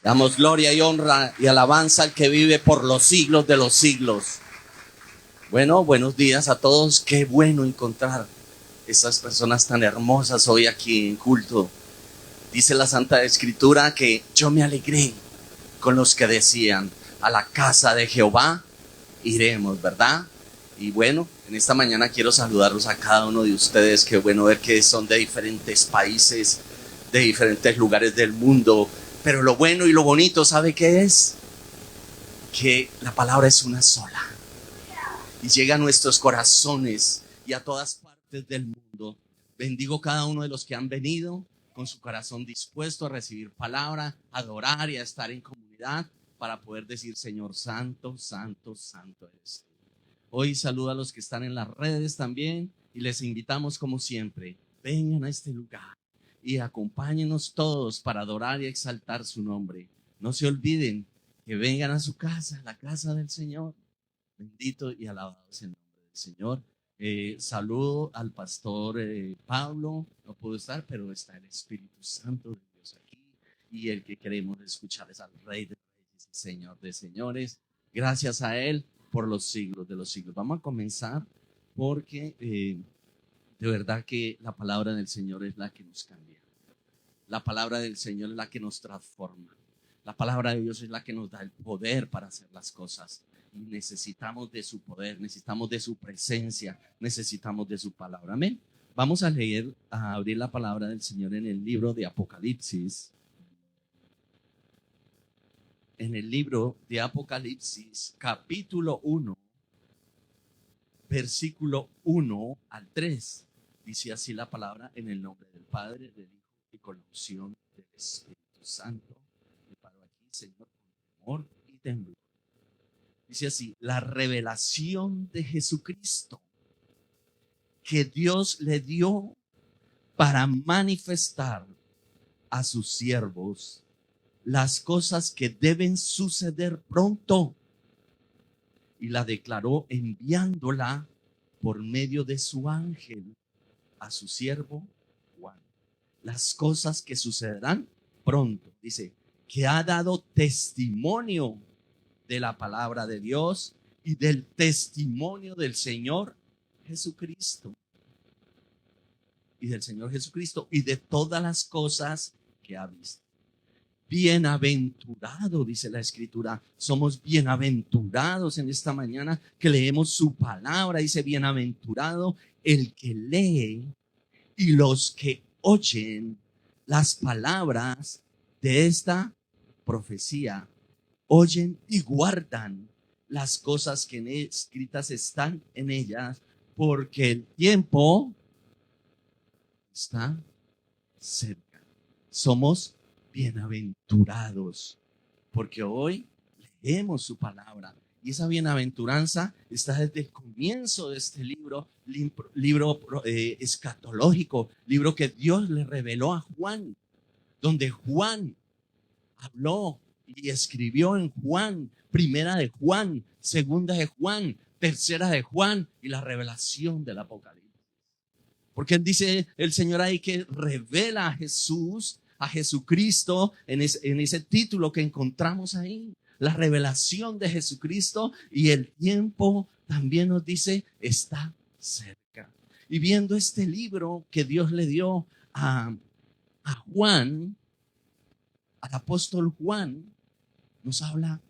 Damos gloria y honra y alabanza al que vive por los siglos de los siglos. Bueno, buenos días a todos. Qué bueno encontrar estas personas tan hermosas hoy aquí en culto. Dice la Santa Escritura que yo me alegré con los que decían, a la casa de Jehová iremos, ¿verdad? Y bueno, en esta mañana quiero saludarlos a cada uno de ustedes. Qué bueno ver que son de diferentes países, de diferentes lugares del mundo. Pero lo bueno y lo bonito, ¿sabe qué es? Que la palabra es una sola. Y llega a nuestros corazones y a todas partes del mundo. Bendigo cada uno de los que han venido con su corazón dispuesto a recibir palabra, a adorar y a estar en comunidad para poder decir, Señor, santo, santo, santo eres tú. Hoy saludo a los que están en las redes también y les invitamos como siempre, vengan a este lugar y acompáñenos todos para adorar y exaltar su nombre. No se olviden que vengan a su casa, la casa del Señor. Bendito y alabado sea el nombre del Señor. Saludo al pastor Pablo, no pudo estar, pero está el Espíritu Santo de Dios aquí. Y el que queremos escuchar es al Rey de Reyes y Señor de Señores. Gracias a Él por los siglos de los siglos. Vamos a comenzar porque de verdad que la palabra del Señor es la que nos cambia. La palabra del Señor es la que nos transforma. La palabra de Dios es la que nos da el poder para hacer las cosas. Y necesitamos de su poder, necesitamos de su presencia, necesitamos de su palabra. Amén. Vamos a leer, a abrir la palabra del Señor en el libro de Apocalipsis. En el libro de Apocalipsis, capítulo 1, versículo 1 al 3. Dice así la palabra: en el nombre del Padre, del Hijo y con la unción del Espíritu Santo. Me paro aquí, Señor, con temor y temblor. Dice así: la revelación de Jesucristo que Dios le dio para manifestar a sus siervos las cosas que deben suceder pronto, y la declaró enviándola por medio de su ángel a su siervo Juan. Las cosas que sucederán pronto, dice, que ha dado testimonio de la palabra de Dios y del testimonio del Señor Jesucristo. Y del Señor Jesucristo y de todas las cosas que ha visto. Bienaventurado, dice la Escritura. Somos bienaventurados en esta mañana que leemos su palabra. Dice, bienaventurado el que lee y los que oyen las palabras de esta profecía, oyen y guardan las cosas que escritas están en ellas, porque el tiempo está cerca. Somos bienaventurados porque hoy leemos su palabra, y esa bienaventuranza está desde el comienzo de este libro escatológico, libro que Dios le reveló a Juan, donde Juan habló y escribió en Juan, primera de Juan, segunda de Juan, tercera de Juan y la revelación del Apocalipsis. Porque dice el Señor ahí que revela a Jesús, a Jesucristo, en ese título que encontramos ahí, la revelación de Jesucristo, y el tiempo también nos dice está cerca. Y viendo este libro que Dios le dio a Juan, al apóstol Juan, nos habla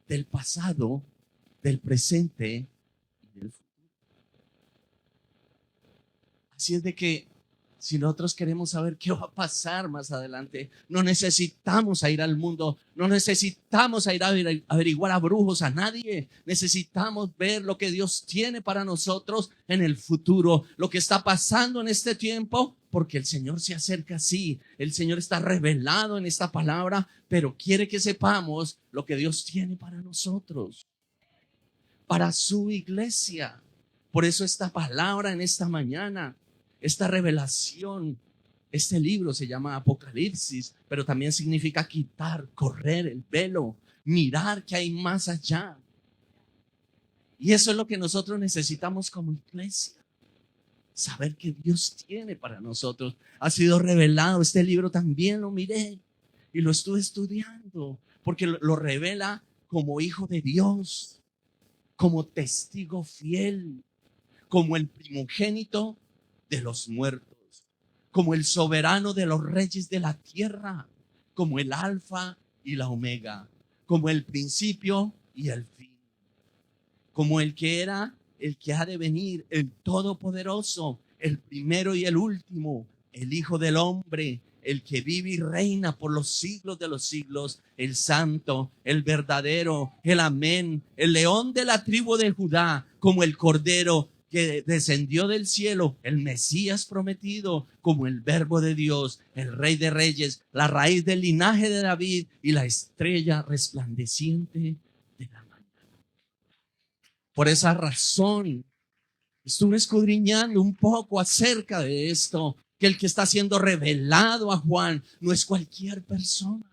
del pasado, del presente y del futuro. Así es de que si nosotros queremos saber qué va a pasar más adelante, no necesitamos ir al mundo, no necesitamos ir a averiguar a brujos, a nadie. Necesitamos ver lo que Dios tiene para nosotros en el futuro, lo que está pasando en este tiempo, porque el Señor se acerca así. El Señor está revelado en esta palabra, pero quiere que sepamos lo que Dios tiene para nosotros, para su iglesia. Por eso esta palabra en esta mañana, esta revelación, este libro se llama Apocalipsis, pero también significa quitar, correr el velo, mirar que hay más allá. Y eso es lo que nosotros necesitamos como iglesia, saber que Dios tiene para nosotros. Ha sido revelado, este libro también lo miré, y lo estuve estudiando porque lo revela como hijo de Dios, como testigo fiel, como el primogénito de los muertos, como el soberano de los reyes de la tierra, como el alfa y la omega, como el principio y el fin, como el que era, el que ha de venir, el todopoderoso, el primero y el último, el Hijo del Hombre, el que vive y reina por los siglos de los siglos, el santo, el verdadero, el amén, el león de la tribu de Judá, como el cordero que descendió del cielo, el Mesías prometido, como el verbo de Dios, el Rey de Reyes, la raíz del linaje de David y la estrella resplandeciente de la mañana. Por esa razón, estuve escudriñando un poco acerca de esto, que el que está siendo revelado a Juan no es cualquier persona.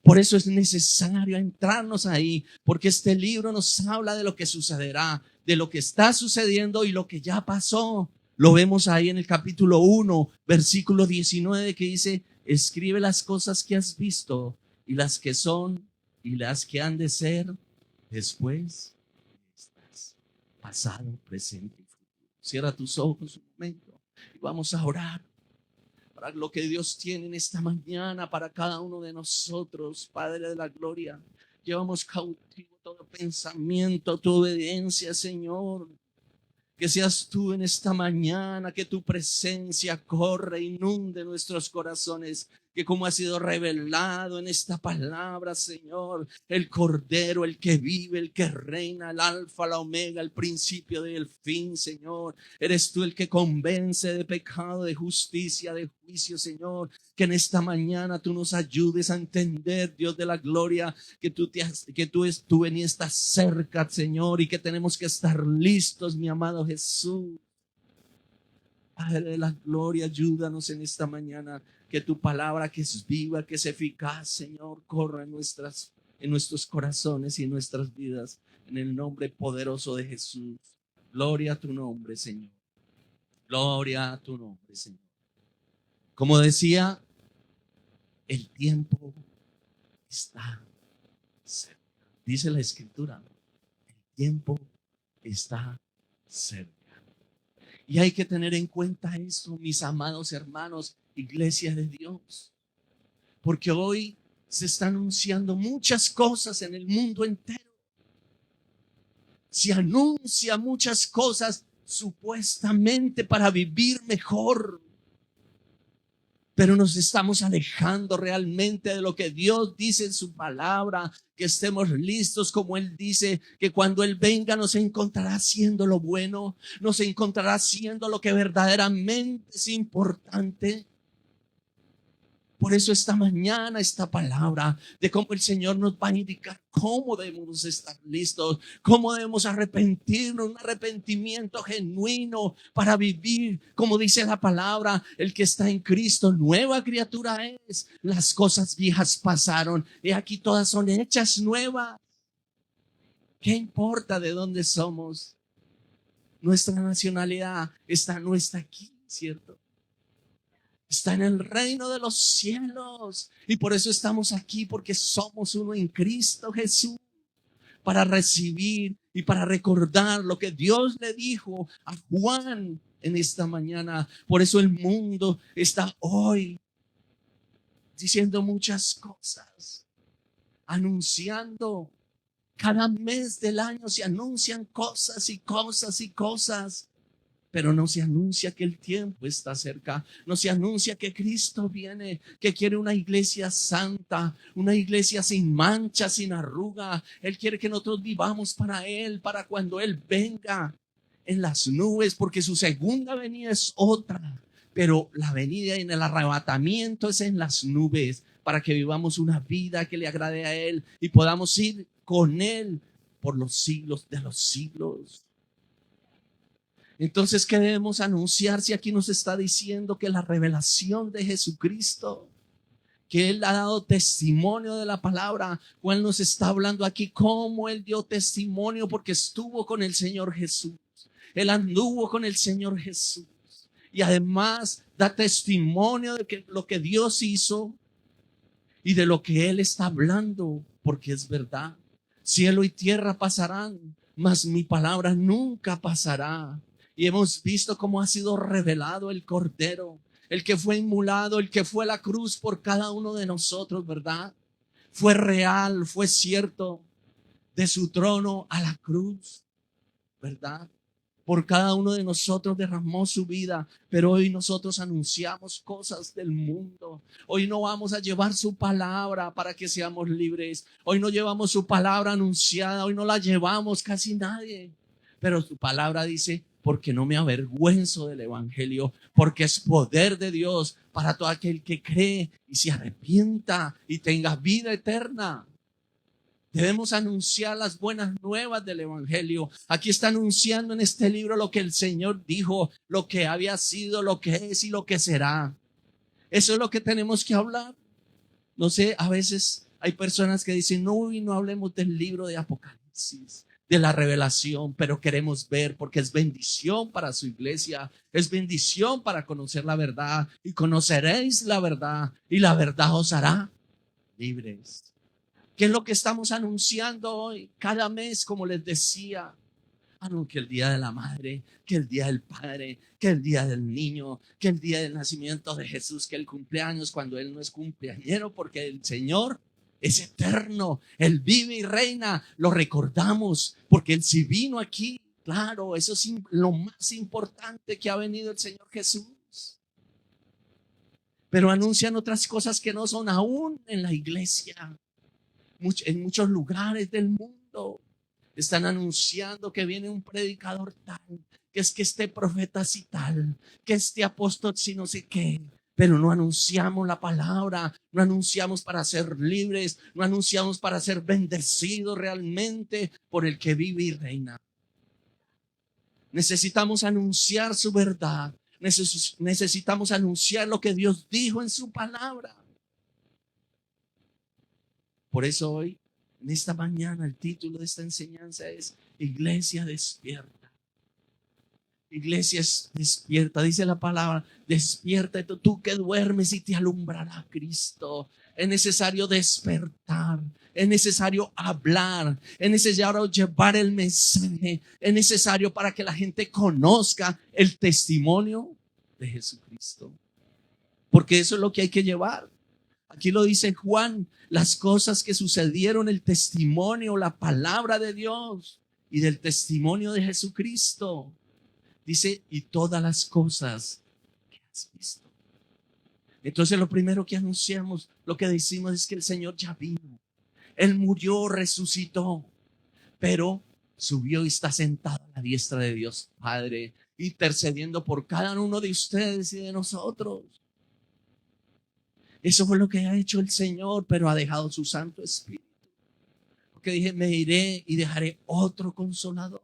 Por eso es necesario entrarnos ahí, porque este libro nos habla de lo que sucederá, de lo que está sucediendo y lo que ya pasó. Lo vemos ahí en el capítulo 1, versículo 19, que dice: escribe las cosas que has visto y las que son y las que han de ser después de estas, pasado, presente y futuro. Cierra tus ojos un momento y vamos a orar para lo que Dios tiene en esta mañana para cada uno de nosotros. Padre de la gloria, llevamos cautivo todo pensamiento, tu obediencia, Señor. Que seas tú en esta mañana, que tu presencia corre, inunde nuestros corazones, que como ha sido revelado en esta palabra, Señor, el Cordero, el que vive, el que reina, el alfa, la omega, el principio y el fin, Señor. Eres tú el que convence de pecado, de justicia, de juicio, Señor. Que en esta mañana tú nos ayudes a entender, Dios de la gloria, que tú venís, estás cerca, Señor, y que tenemos que estar listos, mi amado Jesús. Padre de la gloria, ayúdanos en esta mañana, que tu palabra, que es viva, que es eficaz, Señor, corra en nuestros corazones y en nuestras vidas, en el nombre poderoso de Jesús. Gloria a tu nombre, Señor. Gloria a tu nombre, Señor. Como decía, el tiempo está cerca. Dice la Escritura, el tiempo está cerca. Y hay que tener en cuenta esto, mis amados hermanos, iglesia de Dios, porque hoy se están anunciando muchas cosas en el mundo entero. Se anuncia muchas cosas supuestamente para vivir mejor, pero nos estamos alejando realmente de lo que Dios dice en su palabra, que estemos listos, como Él dice, que cuando Él venga nos encontrará haciendo lo bueno, nos encontrará haciendo lo que verdaderamente es importante. Por eso esta mañana esta palabra de cómo el Señor nos va a indicar cómo debemos estar listos, cómo debemos arrepentirnos, un arrepentimiento genuino para vivir, como dice la palabra, el que está en Cristo, nueva criatura es. Las cosas viejas pasaron y aquí todas son hechas nuevas. ¿Qué importa de dónde somos? Nuestra nacionalidad no está aquí, ¿cierto? Está en el reino de los cielos. Y por eso estamos aquí, porque somos uno en Cristo Jesús. Para recibir y para recordar lo que Dios le dijo a Juan en esta mañana. Por eso el mundo está hoy diciendo muchas cosas, anunciando. Cada mes del año se anuncian cosas y cosas y cosas. Pero no se anuncia que el tiempo está cerca, no se anuncia que Cristo viene, que quiere una iglesia santa, una iglesia sin mancha, sin arruga. Él quiere que nosotros vivamos para Él, para cuando Él venga en las nubes, porque su segunda venida es otra, pero la venida en el arrebatamiento es en las nubes, para que vivamos una vida que le agrade a Él y podamos ir con Él por los siglos de los siglos. Entonces, ¿qué debemos anunciar si aquí nos está diciendo que la revelación de Jesucristo, que Él ha dado testimonio de la palabra? Juan nos está hablando aquí cómo Él dio testimonio porque estuvo con el Señor Jesús. Él anduvo con el Señor Jesús. Y además da testimonio de que lo que Dios hizo y de lo que Él está hablando, porque es verdad. Cielo y tierra pasarán, mas mi palabra nunca pasará. Y hemos visto cómo ha sido revelado el Cordero, el que fue inmolado, el que fue a la cruz por cada uno de nosotros, ¿verdad? Fue real, fue cierto, de su trono a la cruz, ¿verdad? Por cada uno de nosotros derramó su vida, pero hoy nosotros anunciamos cosas del mundo. Hoy no vamos a llevar su palabra para que seamos libres. Hoy no llevamos su palabra anunciada, hoy no la llevamos casi nadie. Pero su palabra dice, porque no me avergüenzo del evangelio, porque es poder de Dios para todo aquel que cree y se arrepienta y tenga vida eterna. Debemos anunciar las buenas nuevas del evangelio. Aquí está anunciando en este libro lo que el Señor dijo, lo que había sido, lo que es y lo que será. Eso es lo que tenemos que hablar. No sé, a veces hay personas que dicen, no, y no hablemos del libro de Apocalipsis, de la revelación, pero queremos ver porque es bendición para su iglesia, es bendición para conocer la verdad, y conoceréis la verdad y la verdad os hará libres. ¿Qué es lo que estamos anunciando hoy? Cada mes, como les decía, que el día de la madre, que el día del padre, que el día del niño, que el día del nacimiento de Jesús, que el cumpleaños cuando Él no es cumpleañero, porque el Señor es eterno, Él vive y reina, lo recordamos, porque Él sí vino aquí, claro, eso es lo más importante que ha venido el Señor Jesús. Pero anuncian otras cosas que no son aún en la iglesia. En muchos lugares del mundo están anunciando que viene un predicador tal, que es que este profeta así tal, que este apóstol si no sé qué, pero no anunciamos la palabra, no anunciamos para ser libres, no anunciamos para ser bendecidos realmente por el que vive y reina. Necesitamos anunciar su verdad, necesitamos anunciar lo que Dios dijo en su palabra. Por eso hoy, en esta mañana, el título de esta enseñanza es Iglesia despierta. Iglesia despierta, dice la palabra, despierta tú que duermes y te alumbrará Cristo. Es necesario despertar, es necesario hablar, es necesario llevar el mensaje, es necesario para que la gente conozca el testimonio de Jesucristo. Porque eso es lo que hay que llevar. Aquí lo dice Juan, las cosas que sucedieron, el testimonio, la palabra de Dios y del testimonio de Jesucristo. Dice, y todas las cosas que has visto. Entonces lo primero que anunciamos, lo que decimos es que el Señor ya vino. Él murió, resucitó, pero subió y está sentado a la diestra de Dios Padre, intercediendo por cada uno de ustedes y de nosotros. Eso fue lo que ha hecho el Señor, pero ha dejado su Santo Espíritu. Porque dije, me iré y dejaré otro consolador,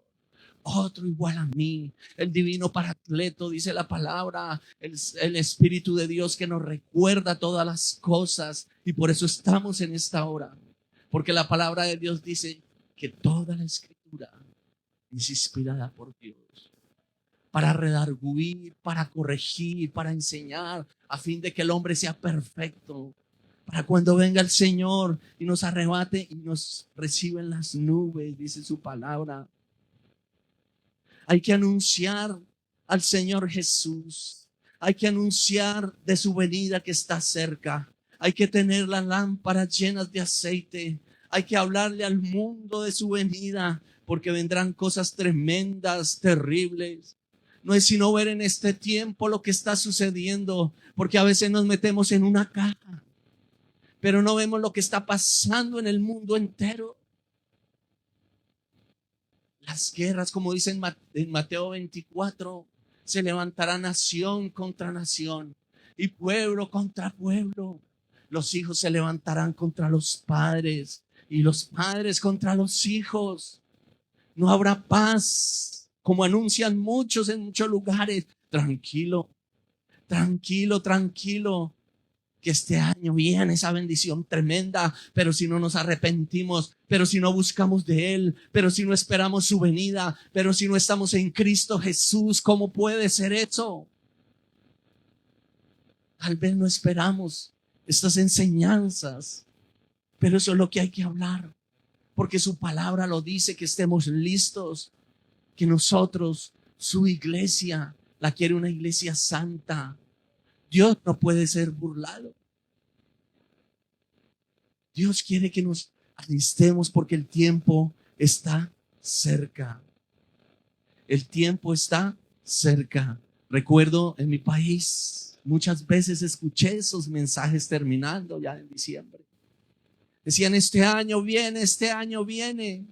otro igual a mí, el divino Paracleto, dice la palabra, el Espíritu de Dios que nos recuerda todas las cosas. Y por eso estamos en esta hora. Porque la palabra de Dios dice que toda la Escritura es inspirada por Dios. Para redarguir, para corregir, para enseñar, a fin de que el hombre sea perfecto. Para cuando venga el Señor y nos arrebate y nos reciba en las nubes, dice su palabra. Hay que anunciar al Señor Jesús. Hay que anunciar de su venida que está cerca. Hay que tener las lámparas llenas de aceite. Hay que hablarle al mundo de su venida, porque vendrán cosas tremendas, terribles. No es sino ver en este tiempo lo que está sucediendo, porque a veces nos metemos en una caja, pero no vemos lo que está pasando en el mundo entero. Las guerras, como dice en Mateo 24, se levantará nación contra nación y pueblo contra pueblo. Los hijos se levantarán contra los padres y los padres contra los hijos. No habrá paz. Como anuncian muchos en muchos lugares, tranquilo, tranquilo, tranquilo, que este año viene esa bendición tremenda, pero si no nos arrepentimos, pero si no buscamos de Él, pero si no esperamos su venida, pero si no estamos en Cristo Jesús, ¿cómo puede ser eso? Tal vez no esperamos estas enseñanzas. Pero eso es lo que hay que hablar, porque su palabra lo dice, que estemos listos, que nosotros, su iglesia, la quiere una iglesia santa. Dios no puede ser burlado. Dios quiere que nos alistemos porque el tiempo está cerca. El tiempo está cerca. Recuerdo en mi país, muchas veces escuché esos mensajes terminando ya en diciembre. Decían, este año viene, este año viene.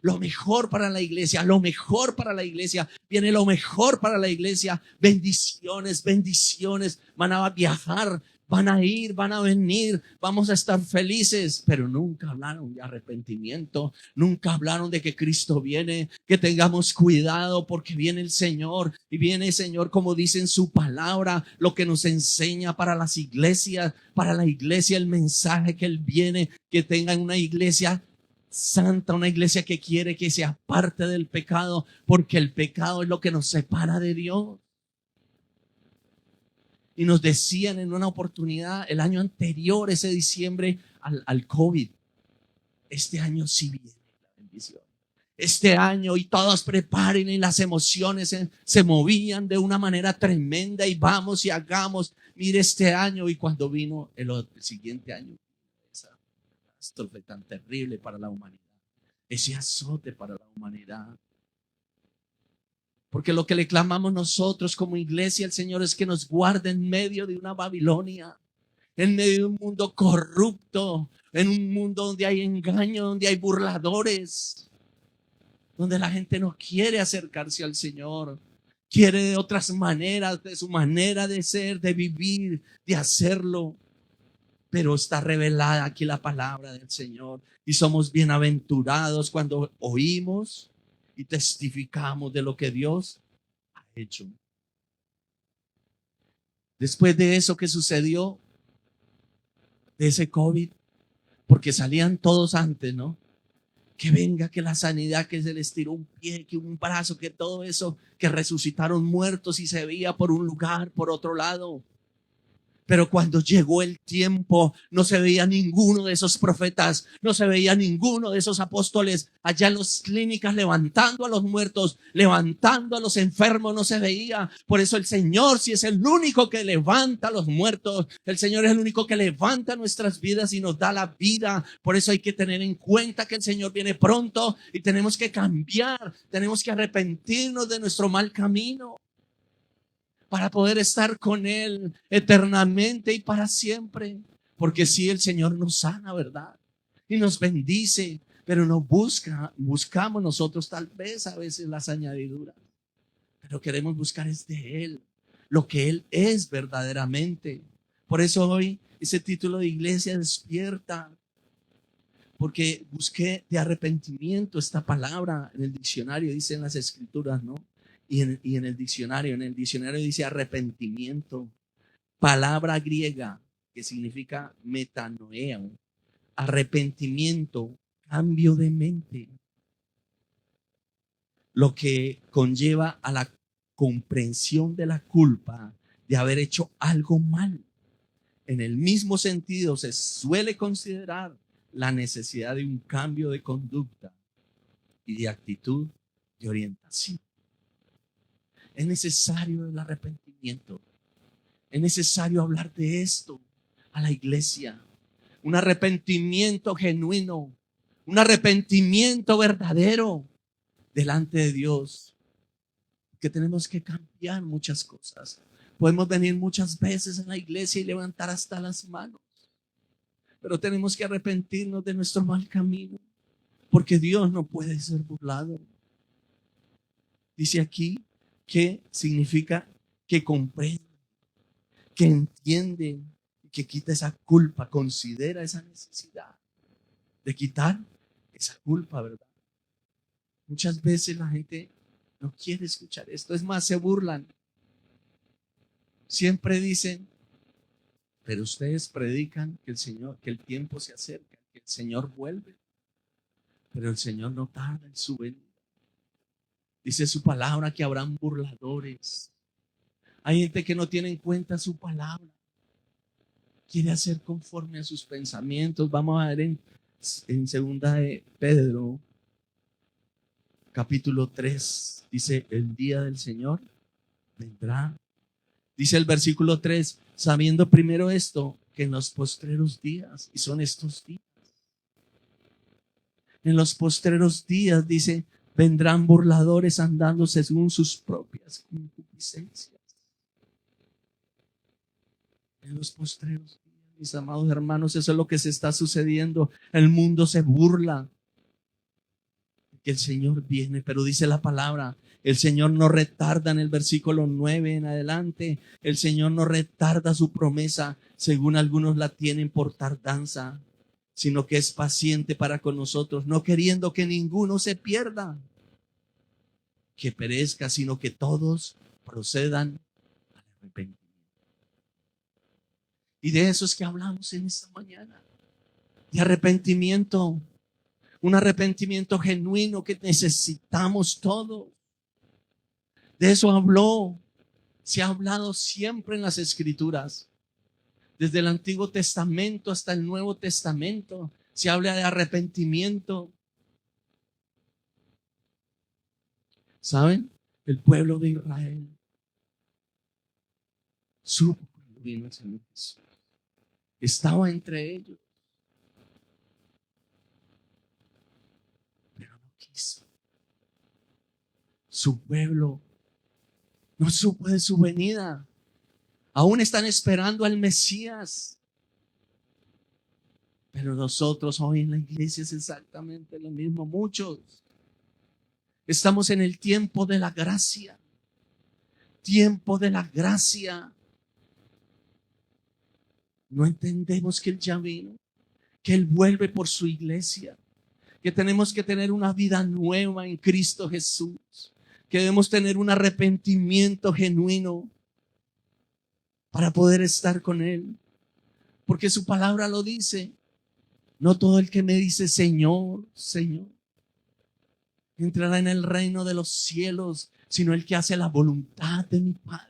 Lo mejor para la iglesia, lo mejor para la iglesia. Viene lo mejor para la iglesia. Bendiciones, bendiciones. Van a viajar, van a ir, van a venir. Vamos a estar felices. Pero nunca hablaron de arrepentimiento. Nunca hablaron de que Cristo viene. Que tengamos cuidado porque viene el Señor. Y viene el Señor, como dice en su palabra, lo que nos enseña para las iglesias. Para la iglesia, el mensaje que Él viene. Que tengan una iglesia santa, una iglesia que quiere que se aparte del pecado, porque el pecado es lo que nos separa de Dios. Y nos decían en una oportunidad el año anterior, ese diciembre, al COVID, este año sí viene la bendición. Este año, y todos preparen, y las emociones se movían de una manera tremenda, y vamos y hagamos, mire este año. Y cuando vino el siguiente año, esa catástrofe tan terrible para la humanidad, ese azote para la humanidad. Porque lo que le clamamos nosotros como iglesia al Señor es que nos guarde en medio de una Babilonia, en medio de un mundo corrupto, en un mundo donde hay engaño, donde hay burladores, donde la gente no quiere acercarse al Señor, quiere de otras maneras, de su manera de ser, de vivir, de hacerlo. Pero está revelada aquí la palabra del Señor, y somos bienaventurados cuando oímos y testificamos de lo que Dios ha hecho. Después de eso que sucedió, de ese COVID, porque salían todos antes, ¿no? Que venga, que la sanidad, que se les tiró un pie, que un brazo, que todo eso, que resucitaron muertos y se veía por un lugar, por otro lado. Pero cuando llegó el tiempo, no se veía ninguno de esos profetas, no se veía ninguno de esos apóstoles allá en las clínicas levantando a los muertos, levantando a los enfermos, no se veía. Por eso el Señor, si es el único que levanta a los muertos, el Señor es el único que levanta nuestras vidas y nos da la vida. Por eso hay que tener en cuenta que el Señor viene pronto y tenemos que cambiar, tenemos que arrepentirnos de nuestro mal camino, para poder estar con Él eternamente y para siempre. Porque si el Señor nos sana, ¿verdad? Y nos bendice, pero no buscamos nosotros tal vez a veces las añadiduras. Pero queremos buscar es de Él, lo que Él es verdaderamente. Por eso hoy ese título de Iglesia Despierta, porque busqué de arrepentimiento esta palabra en el diccionario, dice en las escrituras, ¿no? Y en el diccionario dice arrepentimiento, palabra griega que significa metanoeo, arrepentimiento, cambio de mente, lo que conlleva a la comprensión de la culpa de haber hecho algo mal. En el mismo sentido se suele considerar la necesidad de un cambio de conducta y de actitud, de orientación. Es necesario el arrepentimiento. Es necesario hablar de esto a la iglesia. Un arrepentimiento genuino, un arrepentimiento verdadero delante de Dios. Que tenemos que cambiar muchas cosas. Podemos venir muchas veces en la iglesia y levantar hasta las manos, pero tenemos que arrepentirnos de nuestro mal camino, porque Dios no puede ser burlado. Dice aquí que significa que comprende, que entiende, que quita esa culpa, considera esa necesidad de quitar esa culpa, ¿verdad? Muchas veces la gente no quiere escuchar esto, es más, se burlan. Siempre dicen, pero ustedes predican que el Señor, que el tiempo se acerca, que el Señor vuelve, pero el Señor no tarda en su venida. Dice su palabra que habrán burladores. Hay gente que no tiene en cuenta su palabra. quiere hacer conforme a sus pensamientos. Vamos a ver en segunda de Pedro, capítulo 3, dice: el día del Señor vendrá. Dice el versículo 3: sabiendo primero esto, que en los postreros días, y son estos días, en los postreros días, dice, vendrán burladores andando según sus propias concupiscencias. En los postreros días, mis amados hermanos, eso es lo que se está sucediendo. El mundo se burla que el Señor viene, pero dice la palabra, el Señor no retarda, en el versículo 9 en adelante, el Señor no retarda su promesa, según algunos la tienen por tardanza, sino que es paciente para con nosotros, no queriendo que ninguno se pierda, que perezca, sino que todos procedan al arrepentimiento. Y de eso es que hablamos en esta mañana, de arrepentimiento. Un arrepentimiento genuino que necesitamos todos. De eso se ha hablado siempre en las Escrituras. Desde el Antiguo Testamento hasta el Nuevo Testamento se habla de arrepentimiento. ¿Saben? El pueblo de Israel supo cuando vino el Señor Jesús. Estaba entre ellos, pero no quiso. Su pueblo no supo de su venida. Aún están esperando al Mesías. Pero nosotros hoy en la iglesia es exactamente lo mismo. Muchos estamos en el tiempo de la gracia. Tiempo de la gracia. No entendemos que Él ya vino, que Él vuelve por su iglesia, que tenemos que tener una vida nueva en Cristo Jesús, que debemos tener un arrepentimiento genuino para poder estar con Él, porque su palabra lo dice. No todo el que me dice Señor, Señor, entrará en el reino de los cielos, sino el que hace la voluntad de mi Padre.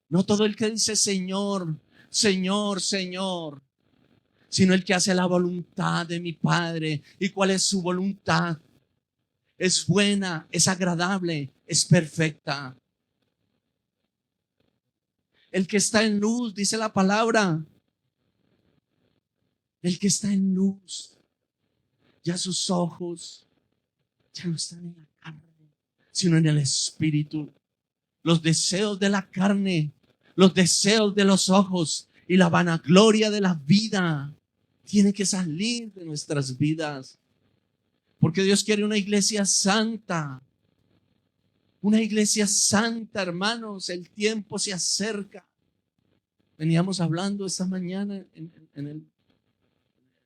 No todo el que dice Señor, Señor, Señor, sino el que hace la voluntad de mi Padre. ¿Y cuál es su voluntad? Es buena, es agradable, es perfecta. El que está en luz, dice la palabra, el que está en luz, ya sus ojos ya no están en la carne, sino en el espíritu. Los deseos de la carne, los deseos de los ojos y la vanagloria de la vida tiene que salir de nuestras vidas, porque Dios quiere una iglesia santa. Una iglesia santa, hermanos. El tiempo se acerca. Veníamos hablando esta mañana en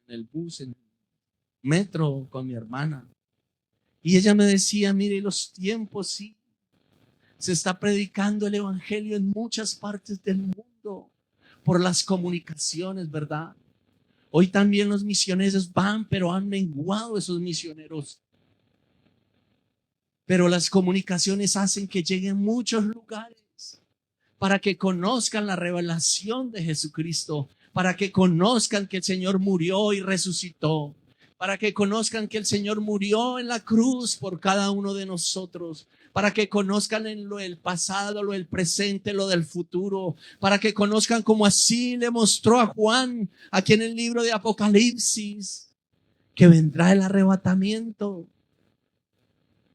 el bus, en el metro con mi hermana, y ella me decía, mire, los tiempos sí, se está predicando el evangelio en muchas partes del mundo por las comunicaciones, ¿verdad? Hoy también los misioneros van, pero han menguado esos misioneros. Pero las comunicaciones hacen que lleguen a muchos lugares para que conozcan la revelación de Jesucristo, para que conozcan que el Señor murió y resucitó, para que conozcan que el Señor murió en la cruz por cada uno de nosotros, para que conozcan en lo del pasado, lo del presente, lo del futuro, para que conozcan como así le mostró a Juan aquí en el libro de Apocalipsis, que vendrá el arrebatamiento.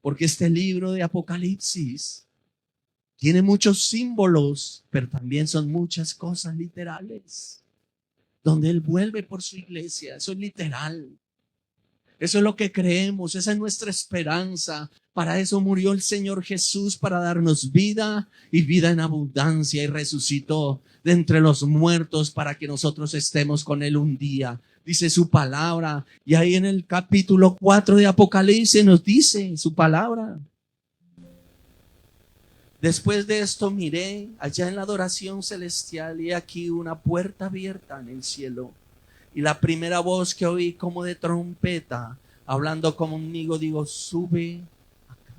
Porque este libro de Apocalipsis tiene muchos símbolos, pero también son muchas cosas literales, donde Él vuelve por su iglesia. Eso es literal. Eso es lo que creemos, esa es nuestra esperanza. Para eso murió el Señor Jesús, para darnos vida y vida en abundancia, y resucitó de entre los muertos para que nosotros estemos con Él un día. Dice su palabra, y ahí en el capítulo 4 de Apocalipsis nos dice su palabra. Después de esto miré allá en la adoración celestial, y aquí una puerta abierta en el cielo. Y la primera voz que oí como de trompeta, hablando conmigo, digo, sube acá.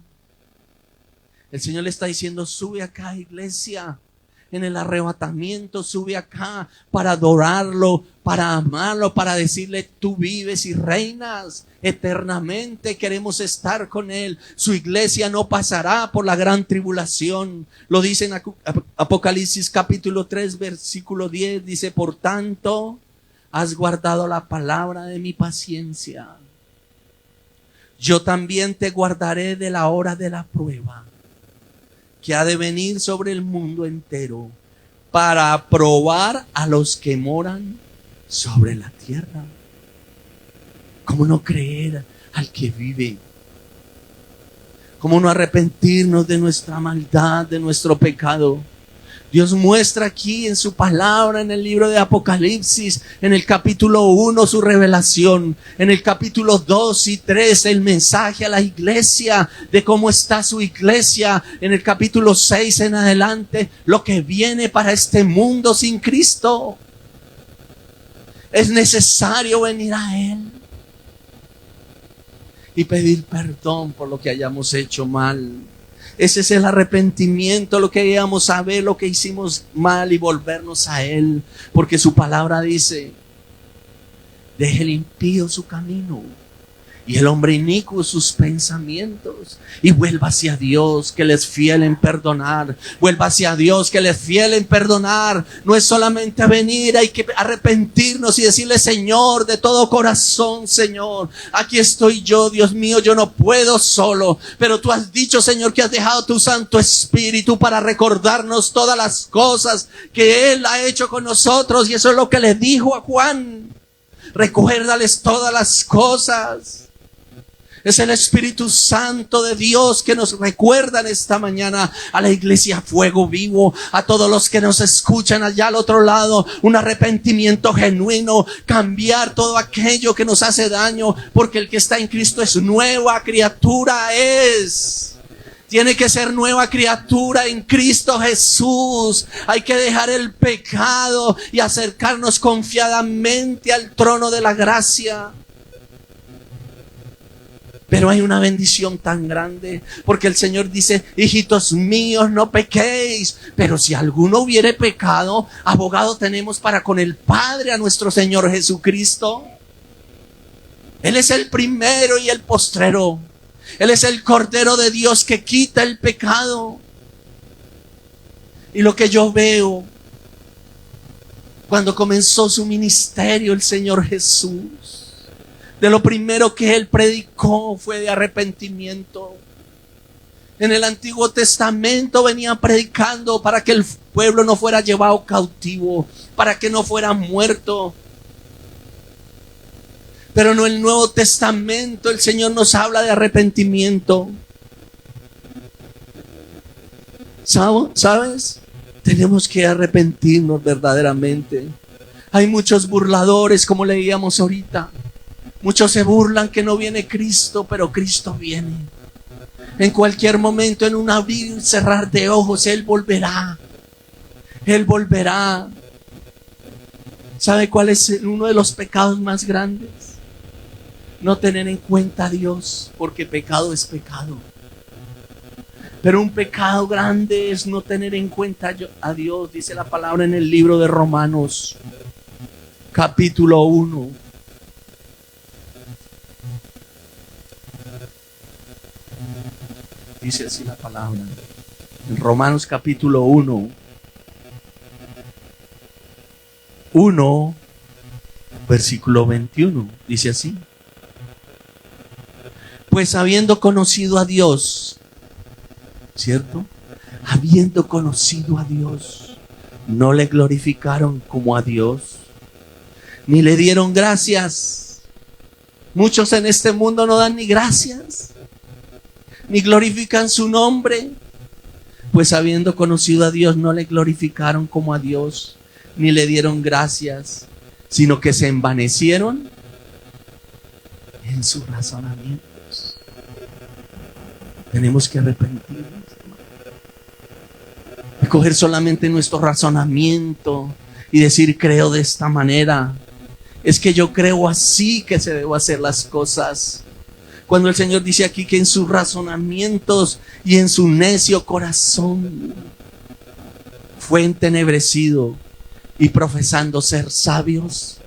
El Señor le está diciendo, sube acá, iglesia. en el arrebatamiento sube acá para adorarlo, para amarlo, para decirle: tú vives y reinas eternamente. Queremos estar con Él. Su iglesia no pasará por la gran tribulación. Lo dice en Apocalipsis capítulo 3 versículo 10. Dice: por tanto, has guardado la palabra de mi paciencia. Yo también te guardaré de la hora de la prueba que ha de venir sobre el mundo entero para probar a los que moran sobre la tierra. ¿Cómo no creer al que vive? ¿Cómo no arrepentirnos de nuestra maldad, de nuestro pecado? Dios muestra aquí en su palabra, en el libro de Apocalipsis, en el capítulo 1 su revelación, en el capítulo 2 y 3 el mensaje a la iglesia de cómo está su iglesia, en el capítulo 6 en adelante lo que viene para este mundo sin Cristo. Es necesario venir a Él y pedir perdón por lo que hayamos hecho mal. Ese es el arrepentimiento, lo que íbamos a ver, lo que hicimos mal y volvernos a Él. Porque su palabra dice: deje el impío su camino y el hombre inicuo sus pensamientos, y vuelva hacia Dios, que Él es fiel en perdonar. Vuelva hacia Dios, que Él es fiel en perdonar. No es solamente venir, hay que arrepentirnos y decirle: Señor, de todo corazón, Señor, aquí estoy yo, Dios mío, yo no puedo solo, pero tú has dicho, Señor, que has dejado tu Santo Espíritu para recordarnos todas las cosas que Él ha hecho con nosotros. Y eso es lo que le dijo a Juan: recuérdales todas las cosas. Es el Espíritu Santo de Dios que nos recuerda en esta mañana, a la iglesia Fuego Vivo, a todos los que nos escuchan allá al otro lado, un arrepentimiento genuino, cambiar todo aquello que nos hace daño, porque el que está en Cristo es nueva criatura, tiene que ser nueva criatura en Cristo Jesús. Hay que dejar el pecado y acercarnos confiadamente al trono de la gracia. Pero hay una bendición tan grande, porque el Señor dice: hijitos míos, no pequéis. Pero si alguno hubiere pecado, abogado tenemos para con el Padre, a nuestro Señor Jesucristo. Él es el primero y el postrero. Él es el Cordero de Dios que quita el pecado. Y lo que yo veo cuando comenzó su ministerio el Señor Jesús, de lo primero que Él predicó fue de arrepentimiento. En el Antiguo Testamento venía predicando para que el pueblo no fuera llevado cautivo, para que no fuera muerto. Pero en el Nuevo Testamento el Señor nos habla de arrepentimiento. ¿Sabes? Tenemos que arrepentirnos verdaderamente. Hay muchos burladores, como leíamos ahorita. Muchos se burlan que no viene Cristo, pero Cristo viene. En cualquier momento, en un abrir y cerrar de ojos, Él volverá. Él volverá. ¿Sabe cuál es uno de los pecados más grandes? No tener en cuenta a Dios, porque pecado es pecado. Pero un pecado grande es no tener en cuenta a Dios. Dice la palabra en el libro de Romanos, capítulo 1. Dice así la palabra. En Romanos capítulo 1, versículo 21. Dice así: pues habiendo conocido a Dios, ¿cierto? Habiendo conocido a Dios, no le glorificaron como a Dios, ni le dieron gracias. Muchos en este mundo no dan ni gracias, ni glorifican su nombre. Pues habiendo conocido a Dios, no le glorificaron como a Dios, ni le dieron gracias, sino que se envanecieron en sus razonamientos. Tenemos que arrepentirnos, de coger solamente nuestro razonamiento y decir: creo de esta manera, es que yo creo así que se deben hacer las cosas. Cuando el Señor dice aquí que en sus razonamientos y en su necio corazón fue entenebrecido y profesando ser sabios,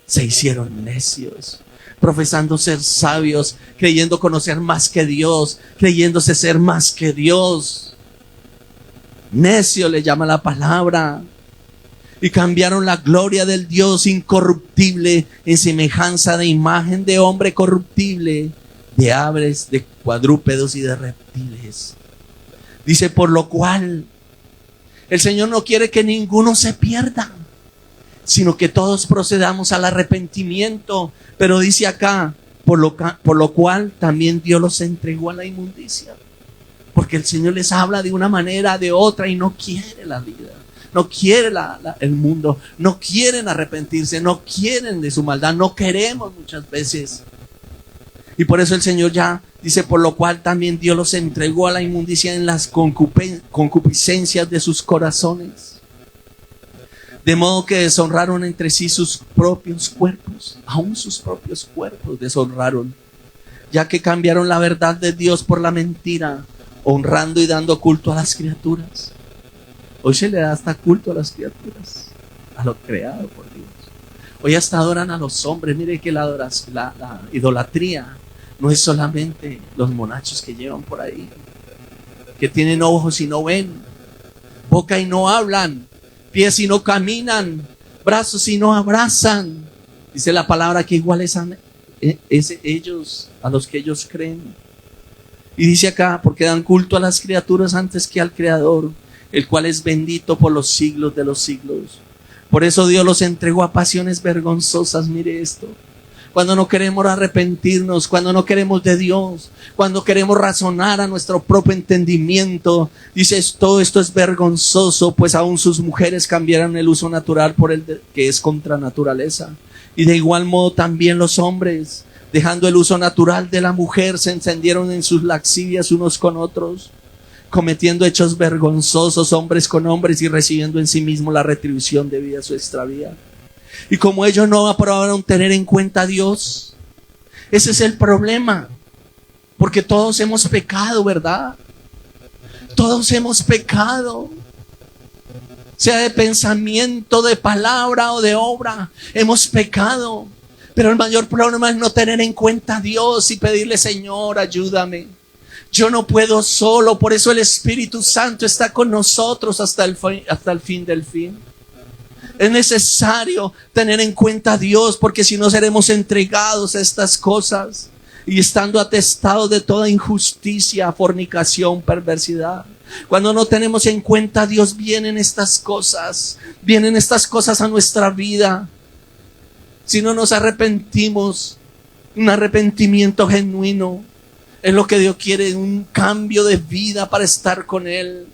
se hicieron necios. Profesando ser sabios, creyendo conocer más que Dios, creyéndose ser más que Dios. Necio le llama la palabra. Y cambiaron la gloria del Dios incorruptible en semejanza de imagen de hombre corruptible, de aves, de cuadrúpedos y de reptiles. Dice, por lo cual el Señor no quiere que ninguno se pierda, sino que todos procedamos al arrepentimiento. Pero dice acá, por lo cual también Dios los entregó a la inmundicia. Porque el Señor les habla de una manera, de otra, y no quiere la vida. No quiere el mundo. No quieren arrepentirse. No quieren de su maldad. No queremos muchas veces. Y por eso el Señor ya dice, por lo cual también Dios los entregó a la inmundicia en las concupiscencias de sus corazones. De modo que deshonraron entre sí sus propios cuerpos, aún sus propios cuerpos deshonraron, ya que cambiaron la verdad de Dios por la mentira, honrando y dando culto a las criaturas. Hoy se le da hasta culto a las criaturas, a lo creado por Dios. Hoy hasta adoran a los hombres. Mire que la idolatría no es solamente los monachos que llevan por ahí, que tienen ojos y no ven, boca y no hablan, pies y no caminan, brazos y no abrazan. Dice la palabra que iguales a ellos, a los que ellos creen. Y dice acá, porque dan culto a las criaturas antes que al Creador, el cual es bendito por los siglos de los siglos. Por eso Dios los entregó a pasiones vergonzosas. Mire esto. Cuando no queremos arrepentirnos, cuando no queremos de Dios, cuando queremos razonar a nuestro propio entendimiento, dices, todo esto es vergonzoso, pues aún sus mujeres cambiaron el uso natural por el que es contra naturaleza. Y de igual modo también los hombres, dejando el uso natural de la mujer, se encendieron en sus lascivias unos con otros, cometiendo hechos vergonzosos hombres con hombres y recibiendo en sí mismo la retribución debida a su extravío. Y como ellos no aprobaron tener en cuenta a Dios, ese es el problema, porque todos hemos pecado, ¿verdad? Todos hemos pecado, sea de pensamiento, de palabra o de obra, hemos pecado. Pero el mayor problema es no tener en cuenta a Dios y pedirle, Señor, ayúdame. Yo no puedo solo, por eso el Espíritu Santo está con nosotros hasta el fin del fin. Es necesario tener en cuenta a Dios, porque si no seremos entregados a estas cosas y estando atestados de toda injusticia, fornicación, perversidad. Cuando no tenemos en cuenta a Dios, vienen estas cosas a nuestra vida. Si no nos arrepentimos, un arrepentimiento genuino es lo que Dios quiere, un cambio de vida para estar con Él.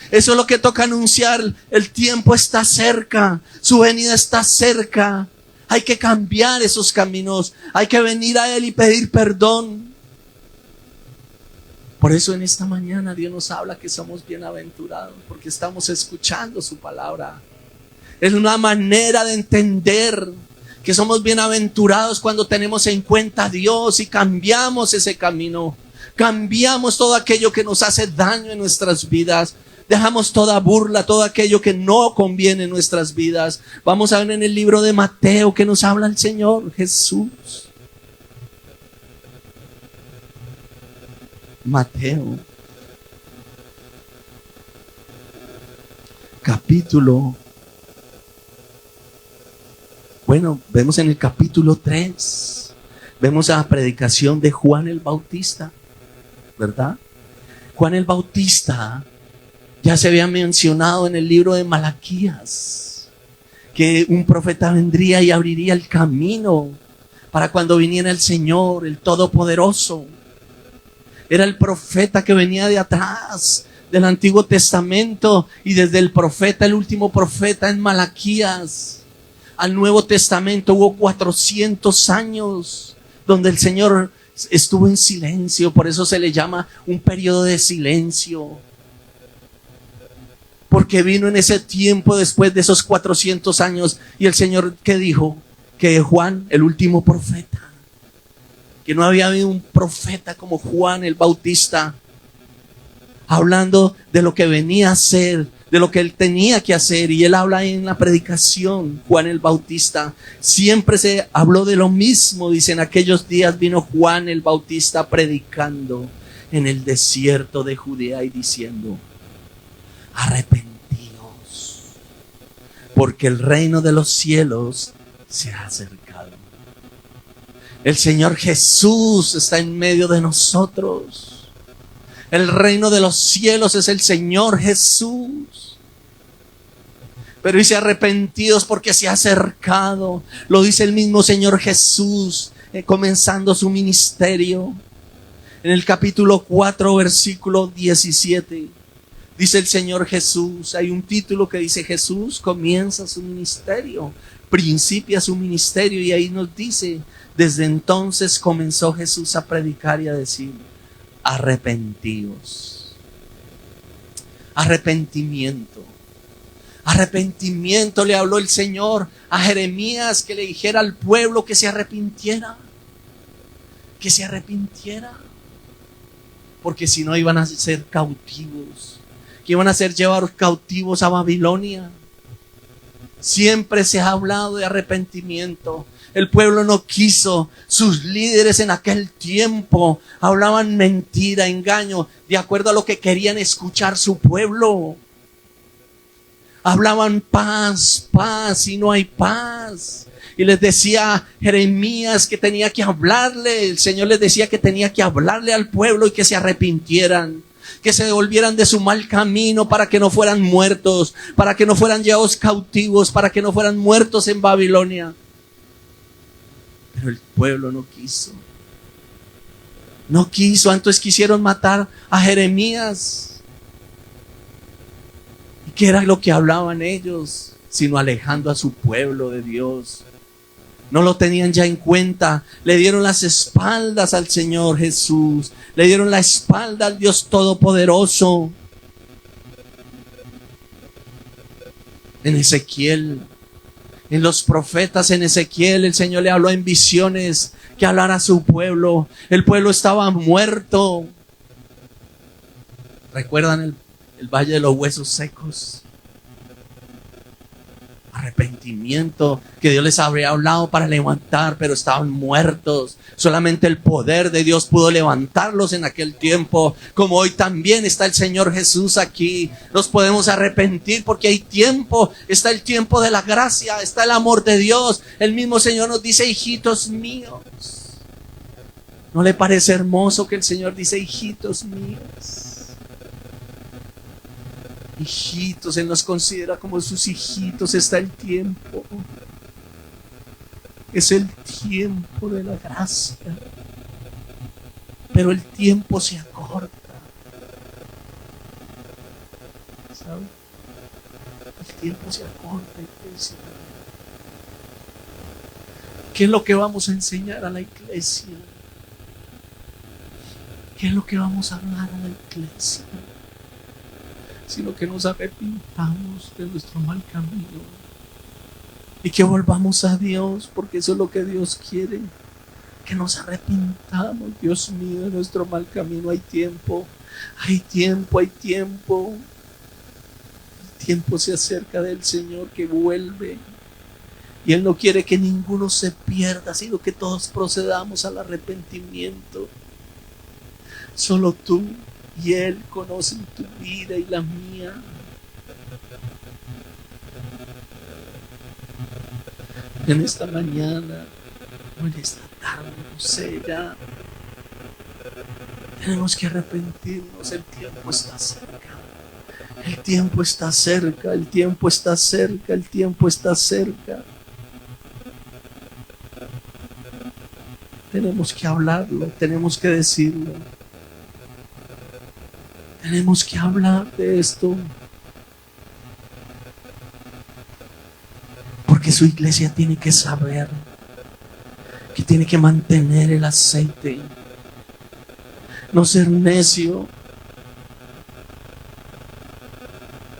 Eso es lo que toca anunciar. El tiempo está cerca, su venida está cerca. Hay que cambiar esos caminos, hay que venir a Él y pedir perdón. Por eso en esta mañana Dios nos habla que somos bienaventurados, porque estamos escuchando su palabra. Es una manera de entender que somos bienaventurados cuando tenemos en cuenta a Dios y cambiamos ese camino. Cambiamos todo aquello que nos hace daño en nuestras vidas. Dejamos toda burla, todo aquello que no conviene en nuestras vidas. Vamos a ver en el libro de Mateo que nos habla el Señor Jesús. Mateo, capítulo. Bueno, vemos en el capítulo 3. Vemos la predicación de Juan el Bautista, ¿verdad? Juan el Bautista ya se había mencionado en el libro de Malaquías que un profeta vendría y abriría el camino para cuando viniera el Señor, el Todopoderoso. Era el profeta que venía de atrás del Antiguo Testamento, y desde el profeta, el último profeta en Malaquías, al Nuevo Testamento hubo 400 años donde el Señor estuvo en silencio. Por eso se le llama un periodo de silencio, porque vino en ese tiempo después de esos 400 años. Y el Señor, ¿qué dijo? Que Juan, el último profeta, que no había habido un profeta como Juan el Bautista, hablando de lo que venía a ser, de lo que él tenía que hacer. Y él habla en la predicación, Juan el Bautista, siempre se habló de lo mismo. Dice, en aquellos días vino Juan el Bautista predicando en el desierto de Judea y diciendo, arrepentíos, porque el reino de los cielos se ha acercado. El Señor Jesús está en medio de nosotros. El reino de los cielos es el Señor Jesús. Pero dice arrepentidos porque se ha acercado. Lo dice el mismo Señor Jesús comenzando su ministerio. En el capítulo 4, versículo 17. Dice el Señor Jesús. Hay un título que dice Jesús comienza su ministerio. Principia su ministerio. Y ahí nos dice, desde entonces comenzó Jesús a predicar y a decir, arrepentíos. Arrepentimiento. Arrepentimiento le habló el Señor a Jeremías, que le dijera al pueblo que se arrepintiera. Que se arrepintiera. Porque si no iban a ser cautivos. Que iban a ser llevados cautivos a Babilonia. Siempre se ha hablado de arrepentimiento. El pueblo no quiso. Sus líderes en aquel tiempo hablaban mentira, engaño, de acuerdo a lo que querían escuchar su pueblo. Hablaban paz, paz, y no hay paz. Y les decía Jeremías que tenía que hablarle. El Señor les decía que tenía que hablarle al pueblo y que se arrepintieran. Que se devolvieran de su mal camino para que no fueran muertos, para que no fueran llevados cautivos, para que no fueran muertos en Babilonia. Pero el pueblo no quiso. No quiso. Entonces quisieron matar a Jeremías. ¿Y qué era lo que hablaban ellos? Sino alejando a su pueblo de Dios. No lo tenían ya en cuenta. Le dieron las espaldas al Señor Jesús. Le dieron la espalda al Dios Todopoderoso. En Ezequiel, en los profetas, en Ezequiel, el Señor le habló en visiones que hablara a su pueblo. El pueblo estaba muerto. ¿Recuerdan el valle de los huesos secos? Arrepentimiento, que Dios les habría hablado para levantar, pero estaban muertos. Solamente el poder de Dios pudo levantarlos en aquel tiempo. Como hoy también está el Señor Jesús aquí. Nos podemos arrepentir porque hay tiempo. Está el tiempo de la gracia, está el amor de Dios. El mismo Señor nos dice, hijitos míos. ¿No le parece hermoso que el Señor dice, hijitos míos? Hijitos, Él nos considera como sus hijitos. Está el tiempo. Es el tiempo de la gracia. Pero el tiempo se acorta. ¿Sabe? El tiempo se acorta, iglesia. ¿Qué es lo que vamos a enseñar a la iglesia? ¿Qué es lo que vamos a hablar a la iglesia? Sino que nos arrepintamos de nuestro mal camino y que volvamos a Dios, porque eso es lo que Dios quiere, que nos arrepintamos, Dios mío, de nuestro mal camino. Hay tiempo, hay tiempo, hay tiempo. El tiempo se acerca del Señor que vuelve y Él no quiere que ninguno se pierda, sino que todos procedamos al arrepentimiento. Solo tú y Él conocen tu vida y la mía. En esta mañana o en esta tarde, no sé ya, tenemos que arrepentirnos. El tiempo está cerca. El tiempo está cerca. El tiempo está cerca. El tiempo está cerca. Tenemos que hablarlo. Tenemos que decirlo. Tenemos que hablar de esto. Porque su iglesia tiene que saber que tiene que mantener el aceite. No ser necio.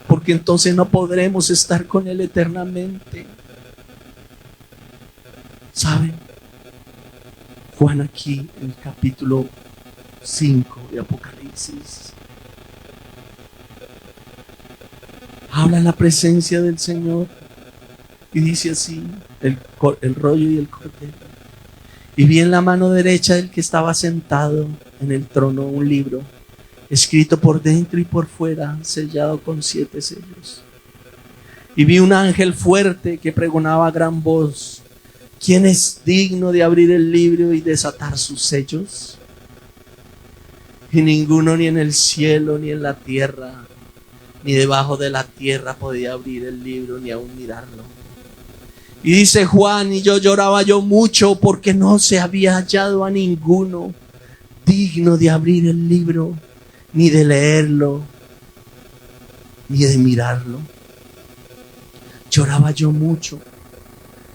Porque entonces no podremos estar con Él eternamente. ¿Saben? Juan aquí en el capítulo 5 de Apocalipsis Habla en la presencia del Señor. Y dice así, el rollo y el cordero. Y vi en la mano derecha del que estaba sentado en el trono un libro, escrito por dentro y por fuera, sellado con 7 sellos. Y vi un ángel fuerte que pregonaba a gran voz: ¿quién es digno de abrir el libro y desatar sus sellos? Y ninguno, ni en el cielo, ni en la tierra, ni debajo de la tierra, podía abrir el libro, ni aún mirarlo. Y dice Juan: y yo lloraba yo mucho, porque no se había hallado a ninguno digno de abrir el libro, ni de leerlo, ni de mirarlo. Lloraba yo mucho,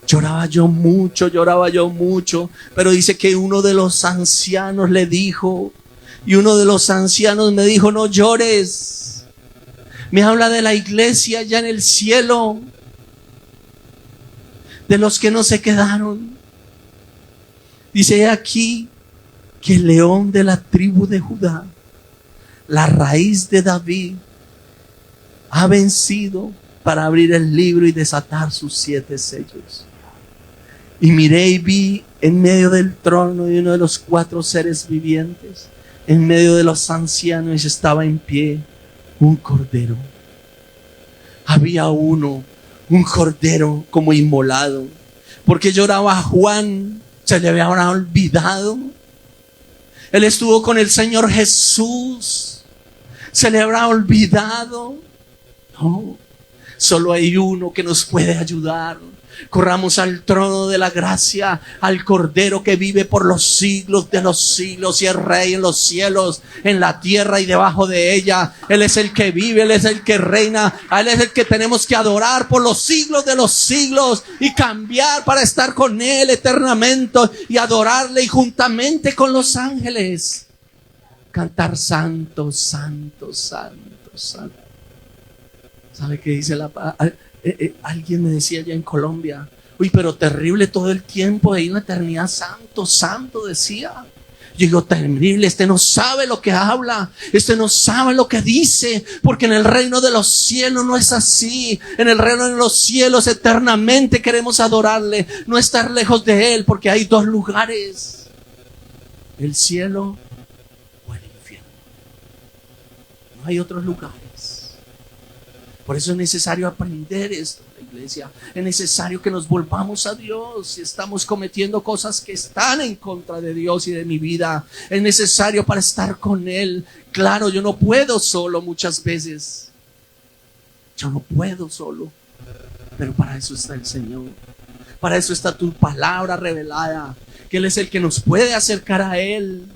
lloraba yo mucho, lloraba yo mucho. Pero dice que uno de los ancianos le dijo, y uno de los ancianos me dijo: no llores. Me habla de la iglesia ya en el cielo, de los que no se quedaron. Dice: he aquí que el león de la tribu de Judá, la raíz de David, ha vencido para abrir el libro y desatar sus 7 sellos. Y miré y vi en medio del trono de uno de los 4 seres vivientes, en medio de los ancianos, estaba en pie un cordero. Había un cordero como inmolado. Porque lloraba Juan? ¿Se le había olvidado? Él estuvo con el Señor Jesús. ¿Se le habrá olvidado? No. Solo hay uno que nos puede ayudar. Corramos al trono de la gracia, al Cordero que vive por los siglos de los siglos y es Rey en los cielos, en la tierra y debajo de ella. Él es el que vive, Él es el que reina. A Él es el que tenemos que adorar por los siglos de los siglos y cambiar para estar con Él eternamente y adorarle, y juntamente con los ángeles cantar: santo, santo, santo, santo. ¿Sabe qué dice la palabra? Alguien me decía allá en Colombia: uy, pero terrible todo el tiempo ahí en la eternidad, santo, santo, decía. Yo digo: terrible, este no sabe lo que habla, este no sabe lo que dice, porque en el reino de los cielos no es así. En el reino de los cielos eternamente queremos adorarle, no estar lejos de Él, porque hay 2 lugares: el cielo o el infierno. No hay otros lugares. Por eso es necesario aprender esto, la iglesia. Es necesario que nos volvamos a Dios si estamos cometiendo cosas que están en contra de Dios y de mi vida. Es necesario para estar con Él. Claro, yo no puedo solo muchas veces. Yo no puedo solo. Pero para eso está el Señor. Para eso está tu palabra revelada, que Él es el que nos puede acercar a Él.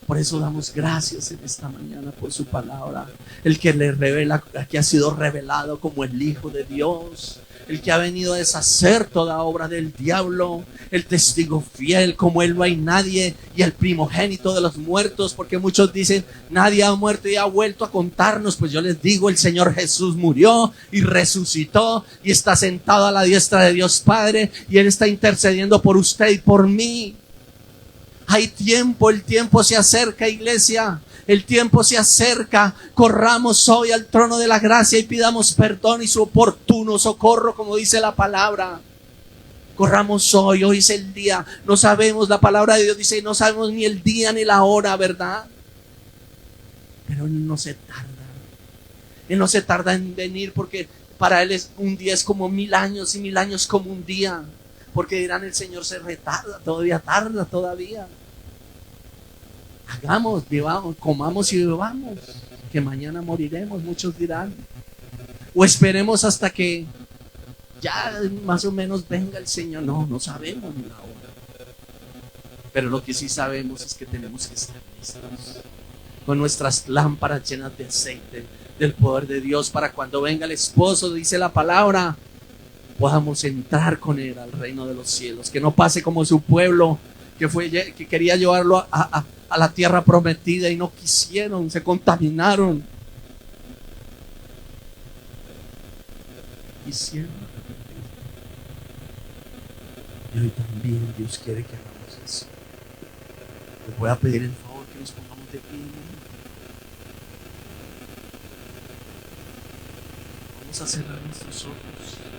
Por eso damos gracias en esta mañana por su palabra. El que le revela, que ha sido revelado como el Hijo de Dios. El que ha venido a deshacer toda obra del diablo. El testigo fiel, como Él no hay nadie. Y el primogénito de los muertos. Porque muchos dicen: nadie ha muerto y ha vuelto a contarnos. Pues yo les digo: el Señor Jesús murió y resucitó. Y está sentado a la diestra de Dios Padre. Y Él está intercediendo por usted y por mí. Hay tiempo, el tiempo se acerca, iglesia. El tiempo se acerca. Corramos hoy al trono de la gracia y pidamos perdón y su oportuno socorro, como dice la palabra. Corramos hoy es el día. No sabemos, la palabra de Dios dice: no sabemos ni el día ni la hora, ¿verdad? Pero Él no se tarda. Él no se tarda en venir, porque para Él un día es como 1000 años y 1000 años como un día. Porque dirán: el Señor se retarda, todavía tarda, todavía. Hagamos, vivamos, comamos y bebamos, que mañana moriremos, muchos dirán. O esperemos hasta que ya más o menos venga el Señor. No sabemos ni la hora. Pero lo que sí sabemos es que tenemos que estar listos, con nuestras lámparas llenas de aceite, del poder de Dios, para cuando venga el esposo, dice la palabra, podamos entrar con Él al reino de los cielos. Que no pase como su pueblo, que quería llevarlo a la tierra prometida y no quisieron, se contaminaron. Quisieron. Y hoy también Dios quiere que hagamos eso. Les voy a pedir el favor que nos pongamos de pie. Vamos a cerrar nuestros ojos.